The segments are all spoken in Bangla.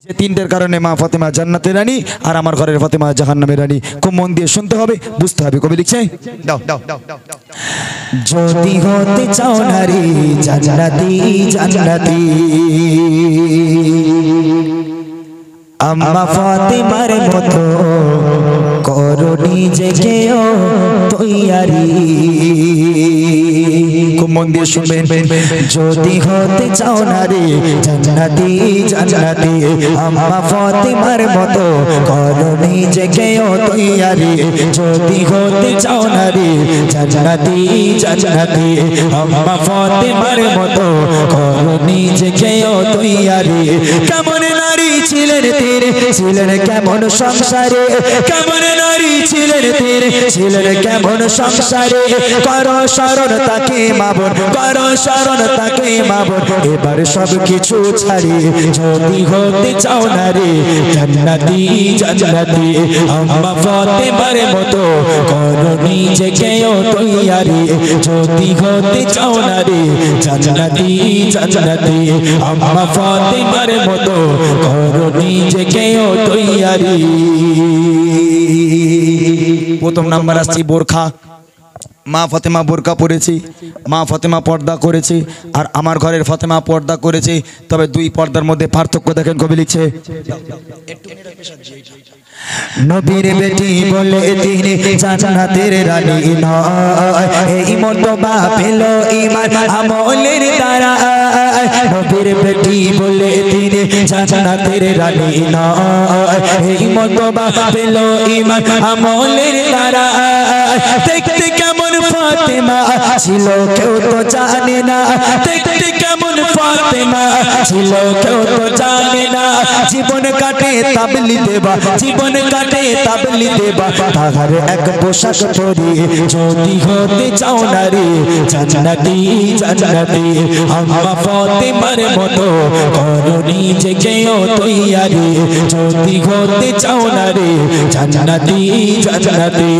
যে তিনটের কারণে মা ফাতেমা জান্নাতের রানী আর আমার ঘরের ফাতেমা জাহান্নামের রানী। খুব মন দিয়ে শুনতে হবে, বুঝতে হবে। কবি লিখছে, দাও দাও দাও দাও, যদি হতে চাও নারী জান্নাতি জান্নাতি, আম্মা ফাতেমার মতো করো নিজেকেও তৈয়ারি। খুব মন দিয়ে শুনবেন, যদি হতে চাও নারী জান্নাতি জান্নাতি, আম্মা ফাতেমার মতো করো নিজেকেও তৈয়ারি। যদি হতে চাও নারী জান্নাতি জান্নাতি, আম্মা ফাতেমার মতো করো নিজেকেও তৈয়ারি। কেমন নারী ছিলেন তিনি, ছিলেন কেমন সংসারে, কেমন নারী ছিলেন তিনি, ছিলেন কেমন সংসারে। করো স্মরণ তাকে মাবন, করো স্মরণ তাকে মাবন, এবার সব কিছু ছাড়ি। যদি হতে চাও নারী জান্নাতি জান্নাতি, আম্মা ফাতেমার মতো করো নিজেকেও তৈয়ারি। যদি হতে চাও নারী জান্নাতি জান্নাতি, আম্মা ফাতেমার মতো করো নিজেকেও তৈয়ারি। প্রথম নাম্বার আসছি বোরখা। মা ফাতেমা বোরকা পরেছে, মা ফাতেমা পর্দা করেছে, আর আমার ঘরের ফাতেমা পর্দা করেছে। তবে দুই পর্দার মধ্যে পার্থক্য দেখেন, কবি লিখছে, নবীর বেটি বলে তিনি জান্নাতের রানী নয়, এই মর্তবা পেল ঈমান আমলের দ্বারা। নবীর বেটি বলে তিনি জান্নাতের রানী নয়, এই মর্তবা পেল ঈমান আমলের দ্বারা। দেখতে কেমন ফাতেমা ছিল কেউ তো জানে না, দেখতে কেমন ফাতেমা ছিল কেউ তো জানে না। জীবন কাটে তাবলি দেবা, জীবন কাটে তাবলি দেবা, তাহার এক পোশাক পরি। যদি হতে চাও নারী জান্নাতি জান্নাতি, আম্মা ফাতেমার মতো করো নিজেকেও তৈয়ারি। যদি হতে চাও নারী জান্নাতি জান্নাতি,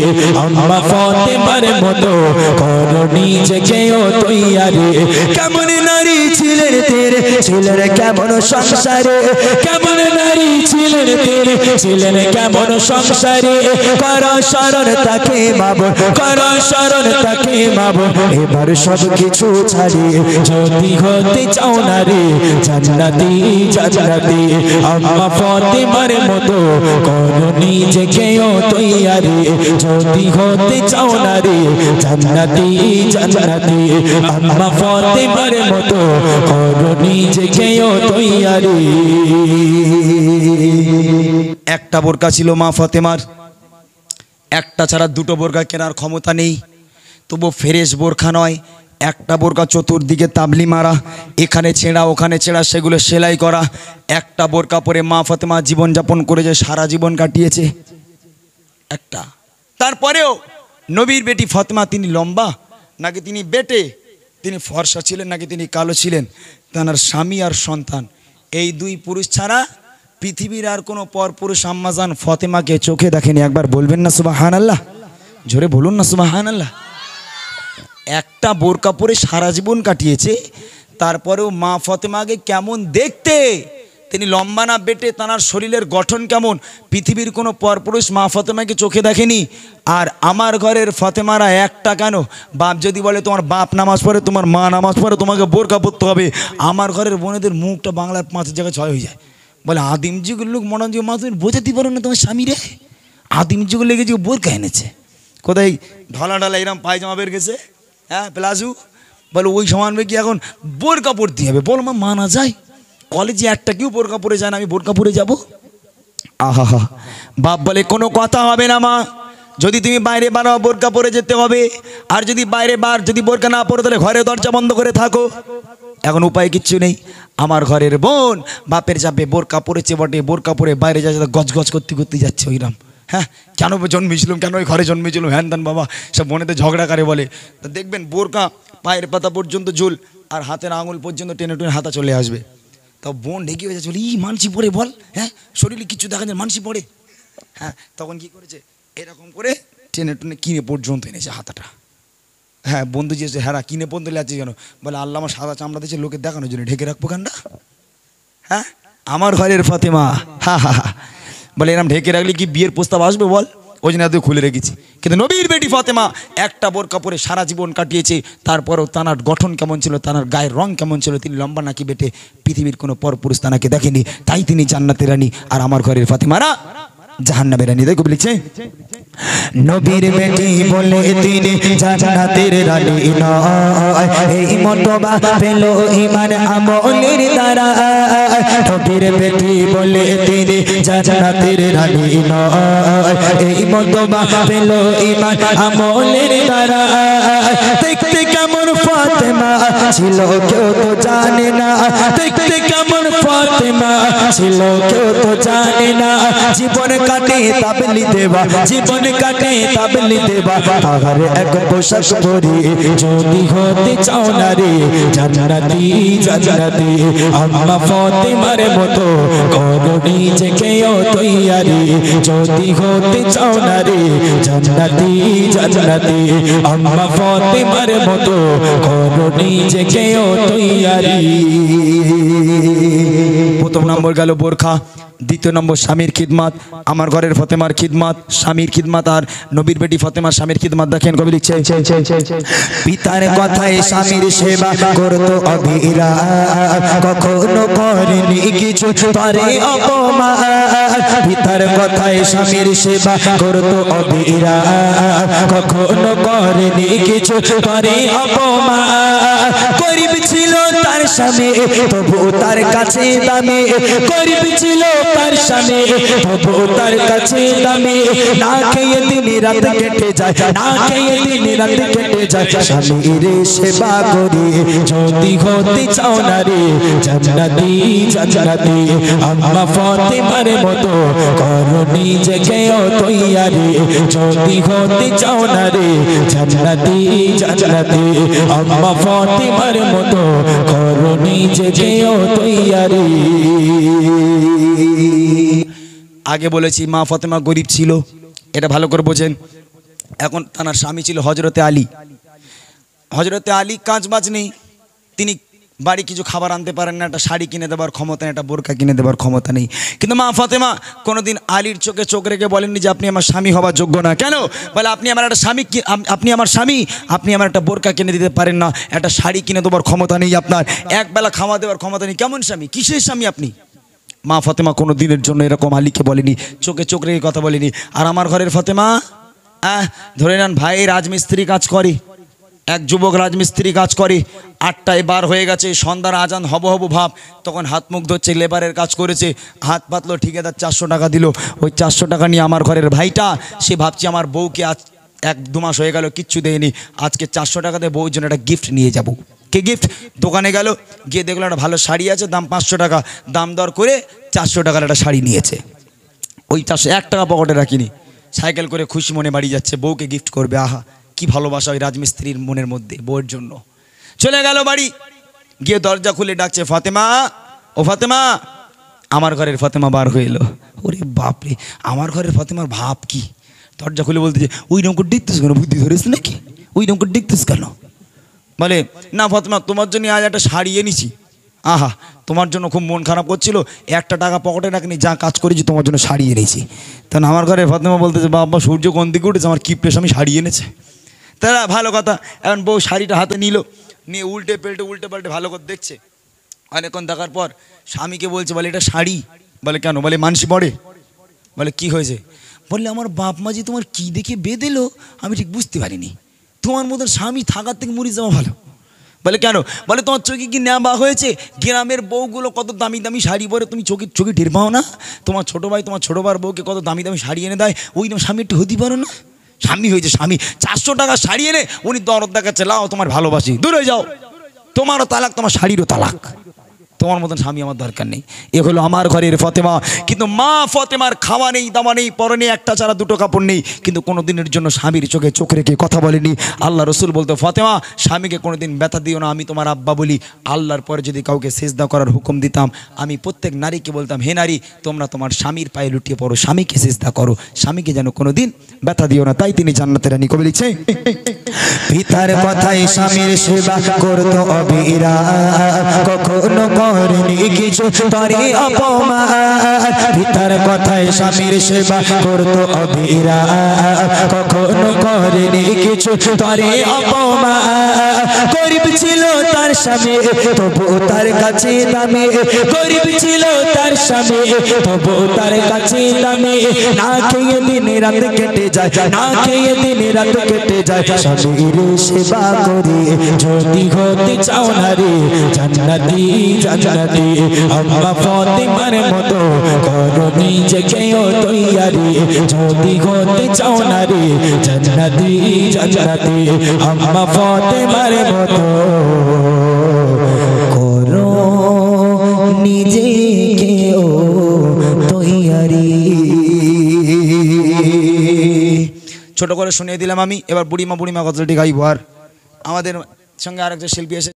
আম্মা ফাতেমার মতো করো নিজেকেও তৈয়ারি। কেমন নারী ছিলেন তেরে, ছিলেন কেমন সংসারে, কেমন নারী ছিলেন তেরে, ছিলেন কেমন সংসারে। করো স্মরণ তাকে মাবন, করো স্মরণ তাকে মাবন, এবার সব কিছু ছাড়ি। যদি হতে চাও নারী জান্নাতি জান্নাতি, আম্মা ফাতেমার মতো করো নিজেকেও তৈয়ারি। যদি হতে চাও নারী জান্নাতি জান্নাতি, আম্মা ফাতেমার মতো করো নিজেকেও তৈয়ারি। একটা বোরকা ছিল মা ফাতেমার, একটা ছাড়া দুটো বোরকা কেনার ক্ষমতা নেই। তবু ফ্রেশ বোরখা নয়, একটা বোরকা চতুর্দিকে তাবলি মারা, এখানে ছেঁড়া ওখানে ছেঁড়া, সেগুলো সেলাই করা। একটা বোরকা পরে মা ফাতেমা জীবনযাপন করেছে, সারা জীবন কাটিয়েছে একটা। তারপরেও নবীর বেটি ফাতেমা তিনি লম্বা নাকি তিনি বেটে, তিনি ফর্সা ছিলেন নাকি তিনি কালো ছিলেন, তার স্বামী আর সন্তান, এই দুই পুরুষ ছাড়া পৃথিবীর আর কোনো পরপুরুষ আম্মাজান ফাতেমাকে চোখে দেখেনি। একবার বলবেন না সুবহানাল্লাহ, জোরে বলুন না সুবহানাল্লাহ। একটা বোরকা পরে সারা জীবন কাটিয়েছে, তারপরেও মা ফাতেমাকে কেমন দেখতে, তিনি লম্বা না বেটে, তার শরীরের গঠন কেমন, পৃথিবীর কোনো পরপুরুষ মা ফাতেমাকে চোখে দেখেনি। আর আমার ঘরের ফাতেমারা একটা কেন, বাপ যদি বলে তোমার বাপ নামাজ পড়ে, তোমার মা নামাজ পড়ে, তোমাকে বোরকা পরতে হবে, আমার ঘরের বোনেদের মুখটা বাংলার 5 জায়গায় 6 হয়ে যায়। বলে আদিম যুগের লোক মনে হয় মা তুমি বোঝাতে পারো না তোমার স্বামী রে, আদিম যুগে লেগে যে বোরকা এনেছে, কোথায় ঢলা ঢালা এরম পায়জামা বের গেছে, হ্যাঁ প্লাজু, বলে ওই সমান কি এখন বোরকা পরতে হবে। বলো মা মানা যায়, কলেজে একটা কেউ বোরকা পরে যায় না, আমি বোরকা পরে যাব? আহা হা। বাপ বলে কোনো কথা হবে না মা, যদি তুমি বাইরে বারো বোরকা পরে যেতে হবে, আর যদি বাইরে যদি বোরকা না পরে তাহলে ঘরে দরজা বন্ধ করে থাকো। এখন উপায় কিচ্ছু নেই। আমার ঘরের বোন বাপের চাপে বোরকা পরেছে বটে, বোরকা পরে বাইরে যাচ্ছে, গজ গজ করতে করতে যাচ্ছে ওইরাম। হ্যাঁ কেন জন্মেছিলাম, কেন ওই ঘরে জন্মেছিলাম, হ্যান ত্যান বাবা সব বোনেতে ঝগড়া করে বলে। তা দেখবেন বোরকা পায়ের পাতা পর্যন্ত ঝুল, আর হাতের আঙুল পর্যন্ত টেনে টেনে হাতা চলে আসবে। তা বোন ঢেকে হয়ে যাচ্ছে, বলি ই মানসি পড়ে বল, হ্যাঁ শরীরে কিছু দেখা যায় মানসি পড়ে। হ্যাঁ তখন কি করেছে, এরকম করে টেনে টেনে কিনে পর্যন্ত এনেছে হাতাটা। হ্যাঁ বন্ধু জিজ্ঞেস, হ্যাঁ কিনে পর্যন্ত লাগছে কেন, বলে আল্লাহ আমার সাদা চামড়া দিয়েছে লোকে দেখানোর জন্য, ঢেকে রাখবো কান্ডা। হ্যাঁ আমার ঘরের ফাতেমা, হা হা হা। বলে এরম ঢেকে রাখলে কি বিয়ের প্রস্তাব আসবে বল? ওই জন্য এত খুলে রেখেছি। কিন্তু নবীর বেটি ফাতেমা একটা বোরকা পরে সারা জীবন কাটিয়েছে। তারপরেও তানার গঠন কেমন ছিল, তানার গায়ের রং কেমন ছিল, তিনি লম্বা নাকি বেটে পৃথিবীর কোনো পরপুরুষ তানাকে দেখেনি, তাই তিনি জান্নাতের রানী। আর আমার ঘরের ফাতেমারা জাহান্নামের রানী। দেখো বলেছে নবীর বেটি বলে তিনি জান্নাতের রানী নয়, এই মর্তবা পেল ঈমান আমলের দ্বারা। নবীর বেটি বলে তিনি জান্নাতের রানী নয়, এই মর্তবা পেল ঈমান আমলের দ্বারা। দেখতে কেমন ফাতেমা ছিল কেউ তো জানে না, দেখতে কেমন ফাতেমা ছিল কেউ তো জানে না। জীবন কাটে তাবলি দেবা, জীবন কাটে তাবলি দেবা, পাহাড়ে এক পোশাক পরি যদি হতে চাও না রে জান্নাতি জান্নাতি। আম্মা ফাতেমার মতো করো নিজেকেও তৈয়ারি, যদি হতে চাও না রে জান্নাতি জান্নাতি। আম্মা ফাতেমার মতো করো নিজেকেও তৈয়ারি। প্রথম নম্বর গেল বোরখা, দ্বিতীয় নম্বর স্বামীর খিদমাত। আমার ঘরের ফাতেমার খিদমাত, স্বামীর খিদমাত, আর নবীর বেটি ফাতেমার স্বামীর খিদমাত। দেখেন কবি লিখছে পিতার কথায় স্বামীর সেবা করতো অবিরাম, কখনো করেনি কিছু তারে অপমান। পিতার কথায় স্বামীর সেবা করতো অবিরাম, কখনো করেনি কিছু তারে অপমান। গরিব ছিল তার স্বামী তবু তার কাছে দামি, গরিব ছিল তার স্বামী তবু তার কাছে দামি। না খেয়ে দিন রাত কেটে যায়, না খেয়ে দিন রাত কেটে যায়, স্বামীর সেবা করি যদি হতে চাও না রে জান্নাতি জান্নাতি। আম্মা ফাতেমার মতো করো নিজেকেও তৈয়ারি, যদি হতে চাও না রে জান্নাতি জান্নাতি। আম্মা ফাতেমার মতো করো নিজেকেও তৈয়ারি। আগে বলেছি মা ফাতেমা গরিব ছিল, এটা ভালো করে বোঝেন। এখন তার স্বামী ছিল হযরতে আলী। হযরতে আলী কাজবাজ নেই, তিনি বাড়ি কিছু খাবার আনতে পারেন না, একটা শাড়ি কিনে দেবার ক্ষমতা নেই, একটা বোরকা কিনে দেবার ক্ষমতা নেই। কিন্তু মা ফাতেমা কোনোদিন আলীর চোখে চোখ রেখে বলেননি যে আপনি আমার স্বামী হওয়ার যোগ্য না। কেন? বলে আপনি আমার একটা স্বামী, আপনি আমার স্বামী, আপনি আমার একটা বোরকা কিনে দিতে পারেন না, একটা শাড়ি কিনে দেবার ক্ষমতা নেই আপনার, একবেলা খাওয়া দেওয়ার ক্ষমতা নেই। কেমন স্বামী, কিসের স্বামী আপনি? মা ফাতেমা কোনো দিনের জন্য এরকম আলীকে বলেনি, চোখে চোখ রেখে কথা বলেনি। আর আমার ঘরের ফাতেমা ধরে নেন ভাই রাজমিস্ত্রি কাজ করে, এক যুবক রাজমিস্ত্রি কাজ করে, 8টায় বার হয়ে গেছে, সন্ধ্যার আজান হব হব ভাব, তখন হাত মুখ ধরছে, লেবারের কাজ করেছে, হাত পাতলো, ঠিকাদার 400 টাকা দিল। ওই 400 টাকা নিয়ে আমার ঘরের ভাইটা সে ভাবছে আমার বউকে আজ 1-2 মাস হয়ে গেল কিচ্ছু দেয়নি, আজকে 400 টাকা দিয়ে বউর জন্য একটা গিফট নিয়ে যাব। কে গিফট? দোকানে গেল, গিয়ে দেখলো একটা ভালো শাড়ি আছে, দাম 500 টাকা, দাম দর করে 400 টাকার একটা শাড়ি নিয়েছে। ওই 1 টাকা পকেটে রাখিনি, সাইকেল করে খুশি মনে বাড়ি যাচ্ছে, বউকে গিফট করবে। আহা কি ভালোবাসা ওই রাজমিস্ত্রির মনের মধ্যে বউয়ের জন্য। চলে গেল বাড়ি, গিয়ে দরজা খুলে ডাকছে ফাতেমা, ও ফাতেমা। আমার ঘরের ফাতেমা বার হয়ে এলো। ওরে বাপরে, আমার ঘরের ফাতেমার ভাব কি! দরজা খুলে বলতেছে ওই রকম করে দেখতেছ কেন, বুদ্ধি ধরেছ নাকি, ওই রকম করে দেখতেছ কেন? বলে না ফাতেমা তোমার জন্য আজ একটা শাড়ি এনেছি। আহা তোমার জন্য খুব মন খারাপ করছিল, 1 টাকা পকেটে রাখিনি, যা কাজ করেছি তোমার জন্য শাড়ি এনেছি। তখন আমার ঘরে ফাতেমা বলতেছে বাবা সূর্য কোন দিকে উঠেছে, আমার কিপ্টে স্বামী শাড়ি এনেছে। তারা ভালো কথা, এখন বউ শাড়িটা হাতে নিল, নিয়ে উল্টে পাল্টে ভালো করে দেখছে। অনেকক্ষণ দেখার পর স্বামীকে বলছে, বলে এটা শাড়ি? বলে কেন? বলে মানসি পড়ে। বলে কি হয়েছে? বললে আমার বাপ মা যে তোমার কি দেখে বেঁধেলো আমি ঠিক বুঝতে পারিনি, তোমার মতন স্বামী থাকার থেকে মরে যাওয়া ভালো। বলে কেন? বলে তোমার চোখে কি নেওয়া হয়েছে? গ্রামের বউগুলো কত দামি দামি শাড়ি পরে, তুমি চোখে টের পাও না? তোমার ছোটো ভাই তোমার ছোটো বার বউকে কত দামি দামি শাড়ি এনে দেয়, ওই রকম স্বামী একটু হতে পারো না? স্বামী হয়েছে স্বামী, 400 টাকা শাড়ি এনে উনি দরদ দেখাচ্ছে, লাও তোমার ভালোবাসি, দূর হয়ে যাও, তোমারও তালাক, তোমার শাড়িরও তালাক, তোমার মতন স্বামী আমার দরকার নেই। এ হলো আমার ঘরের ফাতেমা। কিন্তু মা ফাতেমার খাওয়া নেই, দাওয়া নেই, পরনে একটা ছাড়া 2টো কাপড় নেই, কিন্তু কোনো দিনের জন্য স্বামীর চোখে চোখ রেখে কথা বলেনি। আল্লাহ রসুল বলতো ফাতেমা স্বামীকে কোনোদিন ব্যথা দিও না, আমি তোমার আব্বা বলি। আল্লাহর পরে যদি কাউকে সেজদা করার হুকুম দিতাম, আমি প্রত্যেক নারীকে বলতাম হে নারী তোমরা তোমার স্বামীর পায়ে লুটিয়ে পড়ো, স্বামীকে সেজদা করো, স্বামীকে যেন কোনোদিন ব্যথা দিও না। তাই তিনি জান্নাতের রানী। কবি লিখছে পিতার কথায় স্বামীর সেবা করতো অবিরাম, কখনো করেনি কিছু তরে অপমান পিতার কথায় স্বামীর সেবা করতো অবিরাম কখনো করেনি কিছু তরে অপমান গরিব ছিল তার স্বামী তবু তার কাছে দামি গরিব ছিল তার স্বামী তবু তার কাছে দামি না খেয়ে দিন রাত কেটে যায় না খেয়ে দিন রাত কেটে যায় স্বামীর সেবা করে যদি হতে চাও না রে জান্নাতি জান্নাতি আম্মা ফাতেমার মতো করো নিজেকেও তৈয়ারি যদি হতে চাও না রে জান্নাতি জান্নাতি আম্মা ফাতেমার মতো করো নিজেকেও তৈয়ারি। ছোট করে শুনিয়ে দিলাম আমি, এবার বুড়িমা গজলটি গাইব। আর আমাদের সঙ্গে আরেকজন শিল্পী এসে